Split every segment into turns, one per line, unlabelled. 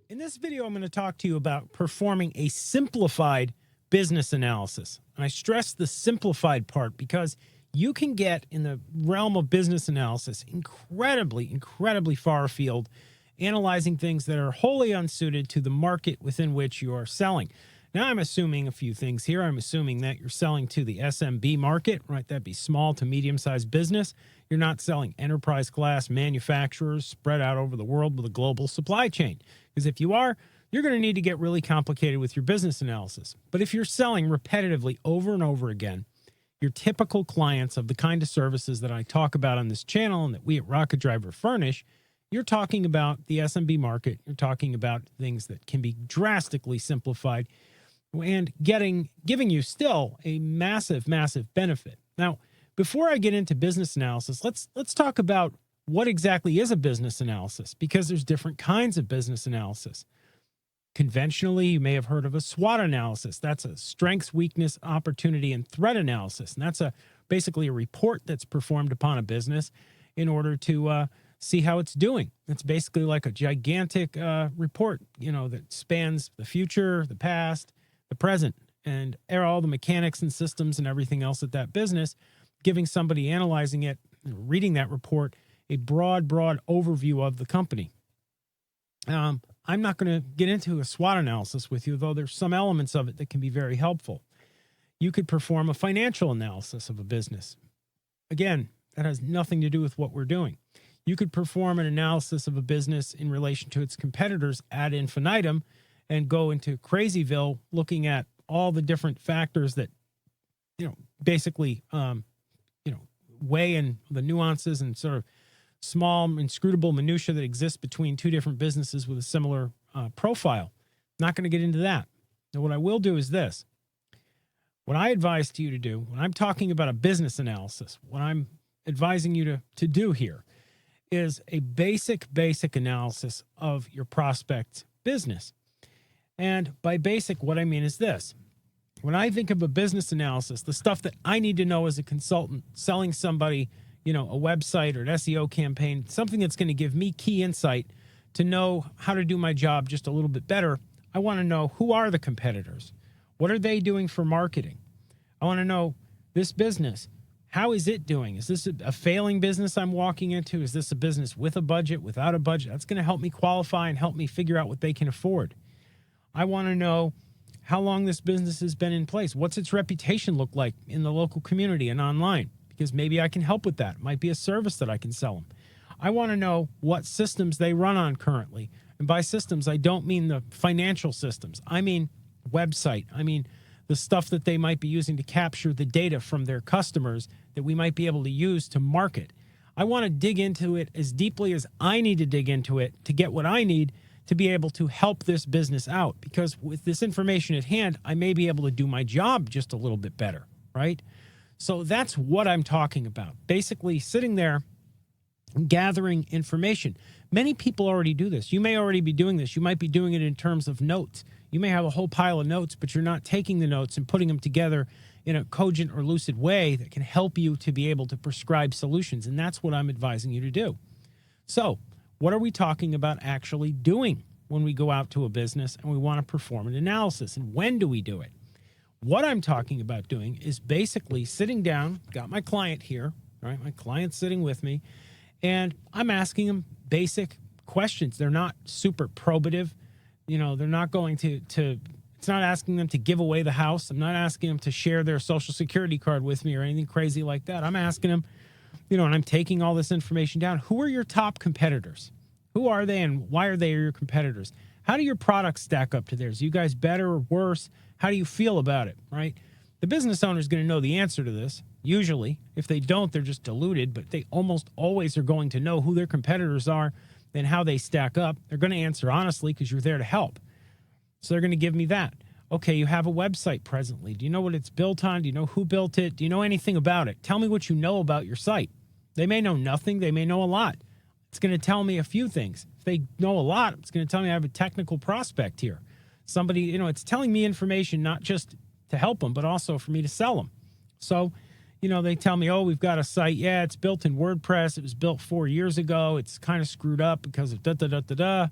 In this video, I'm going to talk to you about performing a simplified business analysis. And I stress the simplified part because you can get in the realm of business analysis incredibly far afield, analyzing things that are wholly unsuited to the market within which you are selling. Now, I'm assuming a few things here. I'm assuming that you're selling to the SMB market, right? That'd be small to medium-sized business. You're not selling enterprise class manufacturers spread out over the world with a global supply chain. Because if you are, you're going to need to get really complicated with your business analysis. But if you're selling repetitively over and over again, your typical clients of the kind of services that I talk about on this channel and that we at Rocket Driver furnish, you're talking about the SMB market. You're talking about things that can be drastically simplified and giving you still a massive benefit. Now, before I get into business analysis, let's talk about what exactly is a business analysis, because there's different kinds of business analysis. Conventionally, you may have heard of a SWOT analysis. That's a strengths, weakness, opportunity, and threat analysis. And that's basically a report that's performed upon a business in order to see how it's doing. It's basically like a gigantic report, that spans the future, the past, the present, and all the mechanics and systems and everything else at that business, giving somebody analyzing it, reading that report, a broad overview of the company. I'm not going to get into a SWOT analysis with you, though there's some elements of it that can be very helpful. You could perform a financial analysis of a business. Again, that has nothing to do with what we're doing. You could perform an analysis of a business in relation to its competitors ad infinitum and go into Crazyville looking at all the different factors that, basically, weigh in the nuances and sort of small inscrutable minutia that exists between two different businesses with a similar profile. Not going to get into that. Now, what I will do is this. What I advise to you to do when I'm talking about a business analysis, what I'm advising you to do here is a basic analysis of your prospect's business. And by basic, what I mean is this. When I think of a business analysis, the stuff that I need to know as a consultant selling somebody, a website or an SEO campaign, something that's going to give me key insight to know how to do my job just a little bit better. I want to know, who are the competitors? What are they doing for marketing? I want to know this business. How is it doing? Is this a failing business I'm walking into? Is this a business with a budget, without a budget? That's going to help me qualify and help me figure out what they can afford. I want to know how long this business has been in place. What's its reputation look like in the local community and online? Because maybe I can help with that. It might be a service that I can sell them. I want to know what systems they run on currently. And by systems, I don't mean the financial systems. I mean website. I mean the stuff that they might be using to capture the data from their customers that we might be able to use to market. I want to dig into it as deeply as I need to dig into it to get what I need to be able to help this business out. Because with this information at hand, I may be able to do my job just a little bit better, right? So that's what I'm talking about. Basically sitting there and gathering information. Many people already do this. You may already be doing this. You might be doing it in terms of notes. You may have a whole pile of notes, but you're not taking the notes and putting them together in a cogent or lucid way that can help you to be able to prescribe solutions. And that's what I'm advising you to do. So what are we talking about actually doing when we go out to a business and we want to perform an analysis? And when do we do it? What I'm talking about doing is basically sitting down, got my client here, right? My client's sitting with me, and I'm asking them basic questions. They're not super probative. They're not going to it's not asking them to give away the house. I'm not asking them to share their social security card with me or anything crazy like that. I'm asking them, and I'm taking all this information down. Who are your top competitors? Who are they and why are they your competitors? How do your products stack up to theirs? Are you guys better or worse? How do you feel about it, right? The business owner is going to know the answer to this, usually. If they don't, they're just deluded, but they almost always are going to know who their competitors are and how they stack up. They're going to answer honestly because you're there to help. So they're going to give me that. Okay, you have a website presently. Do you know what it's built on? Do you know who built it? Do you know anything about it? Tell me what you know about your site. They may know nothing. They may know a lot. It's going to tell me a few things. If they know a lot, it's going to tell me I have a technical prospect here. Somebody, it's telling me information not just to help them, but also for me to sell them. So, they tell me, oh, we've got a site. Yeah, it's built in WordPress. It was built 4 years ago. It's kind of screwed up because of da-da-da-da-da.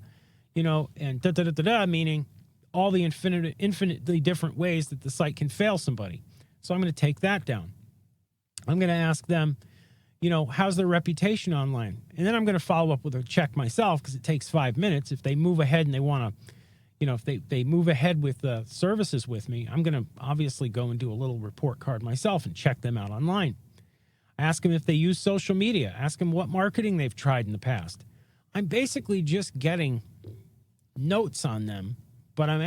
and meaning all the infinitely different ways that the site can fail somebody. So I'm going to take that down. I'm going to ask them, how's their reputation online? And then I'm going to follow up with a check myself, because it takes 5 minutes. If they move ahead and they want to, if they move ahead with the services with me, I'm going to obviously go and do a little report card myself and check them out online. Ask them if they use social media. Ask them what marketing they've tried in the past. I'm basically just getting notes on them, but I'm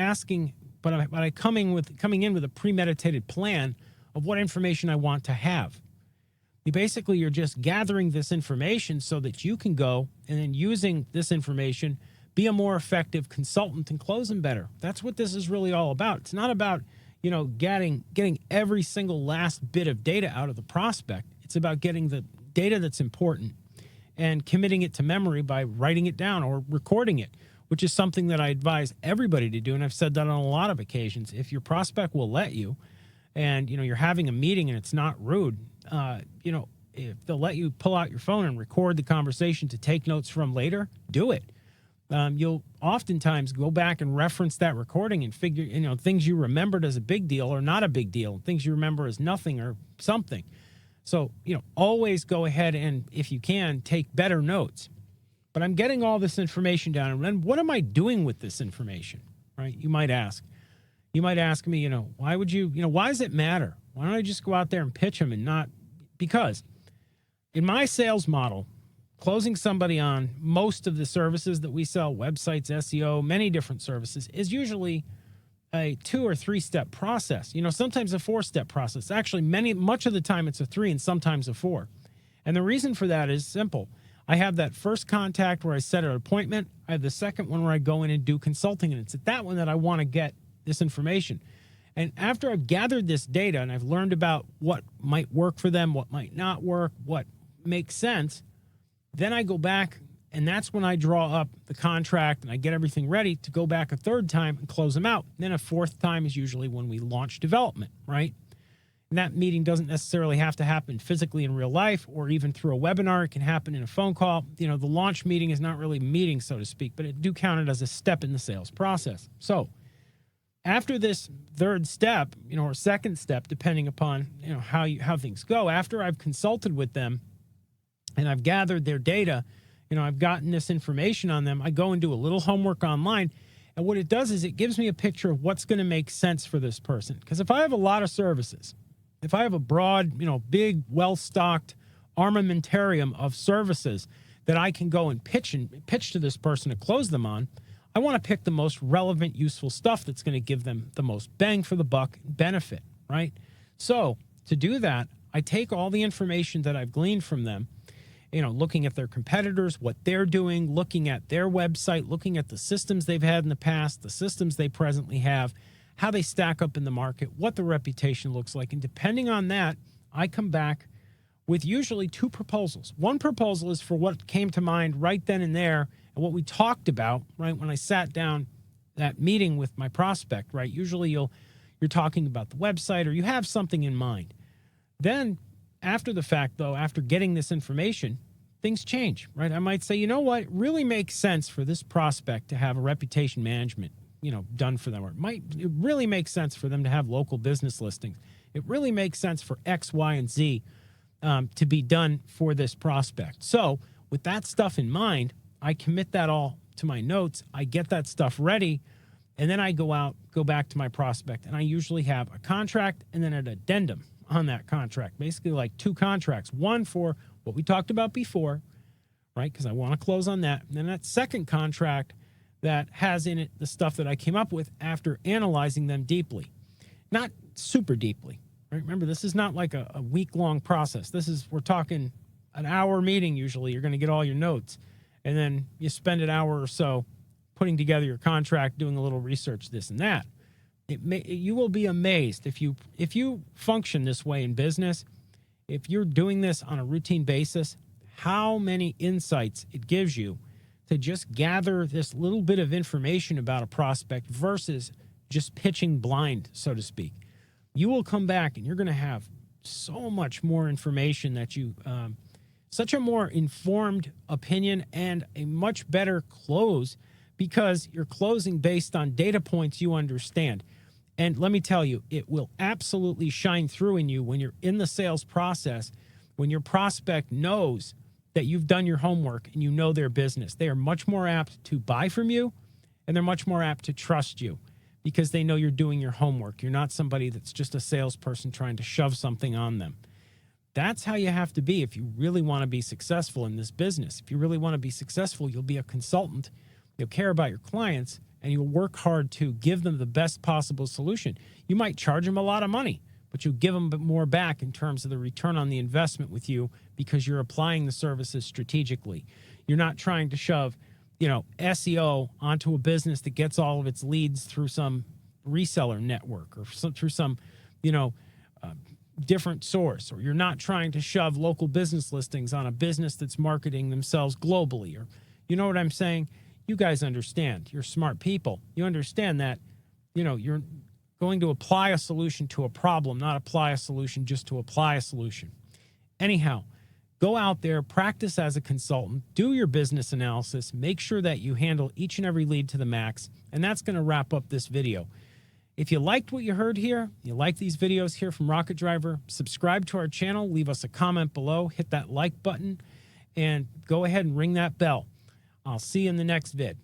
coming in with a premeditated plan of what information I want to have. You're just gathering this information so that you can go and then, using this information, be a more effective consultant and close them better. That's what this is really all about. It's not about, getting every single last bit of data out of the prospect. It's about getting the data that's important and committing it to memory by writing it down or recording it, which is something that I advise everybody to do. And I've said that on a lot of occasions. If your prospect will let you, and, you're having a meeting and it's not rude, if they'll let you pull out your phone and record the conversation to take notes from later, do it. You'll oftentimes go back and reference that recording and figure, things you remembered as a big deal or not a big deal, things you remember as nothing or something. So, always go ahead and, if you can, take better notes. But I'm getting all this information down. And then what am I doing with this information, right? You might ask. You might ask me, why would you, why does it matter? Why don't I just go out there and pitch them and not? Because in my sales model, closing somebody on most of the services that we sell, websites, SEO, many different services, is usually a 2 or 3 step process. Sometimes a 4-step process. Actually, much of the time it's a 3 and sometimes a 4. And the reason for that is simple. I have that first contact where I set an appointment. I have the second one where I go in and do consulting. And it's at that one that I want to get this information. And after I've gathered this data and I've learned about what might work for them, what might not work, what makes sense, then I go back, and that's when I draw up the contract and I get everything ready to go back a 3rd time and close them out. And then a 4th time is usually when we launch development, right? And that meeting doesn't necessarily have to happen physically in real life or even through a webinar. It can happen in a phone call. The launch meeting is not really a meeting, so to speak, but it do count it as a step in the sales process. So after this 3rd step, or 2nd step, depending upon, how things go, after I've consulted with them and I've gathered their data, I've gotten this information on them, I go and do a little homework online. And what it does is it gives me a picture of what's going to make sense for this person. Because if I have a lot of services, if I have a broad, big, well-stocked armamentarium of services that I can go and pitch to this person to close them on, I want to pick the most relevant, useful stuff that's going to give them the most bang for the buck benefit, right? So to do that, I take all the information that I've gleaned from them, looking at their competitors, what they're doing, looking at their website, looking at the systems they've had in the past, the systems they presently have, how they stack up in the market, what the reputation looks like. And depending on that, I come back with usually 2 proposals. One proposal is for what came to mind right then and there and what we talked about, right, when I sat down that meeting with my prospect, right? Usually you're talking about the website or you have something in mind. Then after the fact, though, after getting this information, things change, right? I might say, it really makes sense for this prospect to have a reputation management, done for them. Or it really makes sense for them to have local business listings. It really makes sense for X, Y, and Z to be done for this prospect. So with that stuff in mind, I commit that all to my notes. I get that stuff ready, and then I go back to my prospect, and I usually have a contract and then an addendum on that contract, basically like 2 contracts, one for what we talked about before, right? Because I want to close on that. And then that second contract that has in it the stuff that I came up with after analyzing them deeply, not super deeply, right? Remember, this is not like a week-long process. We're talking an hour meeting usually. You're going to get all your notes, and then you spend an hour or so putting together your contract, doing a little research, this and that. You will be amazed if you function this way in business, if you're doing this on a routine basis, how many insights it gives you to just gather this little bit of information about a prospect versus just pitching blind, so to speak. You will come back and you're going to have so much more information that such a more informed opinion and a much better close, because you're closing based on data points you understand. And let me tell you, it will absolutely shine through in you when you're in the sales process, when your prospect knows that you've done your homework and you know their business. They are much more apt to buy from you, and they're much more apt to trust you because they know you're doing your homework. You're not somebody that's just a salesperson trying to shove something on them. That's how you have to be if you really want to be successful in this business. If you really want to be successful, you'll be a consultant. You'll care about your clients, and you'll work hard to give them the best possible solution. You might charge them a lot of money, but you'll give them more back in terms of the return on the investment with you because you're applying the services strategically. You're not trying to shove, SEO onto a business that gets all of its leads through some reseller network or through some, different source, or you're not trying to shove local business listings on a business that's marketing themselves globally, or you know what I'm saying? You guys understand. You're smart people. You understand that, you're going to apply a solution to a problem, not apply a solution just to apply a solution. Anyhow, go out there, practice as a consultant, do your business analysis, make sure that you handle each and every lead to the max, and that's going to wrap up this video. If you liked what you heard here, you like these videos here from Rocket Driver, subscribe to our channel, leave us a comment below, hit that like button, and go ahead and ring that bell. I'll see you in the next vid.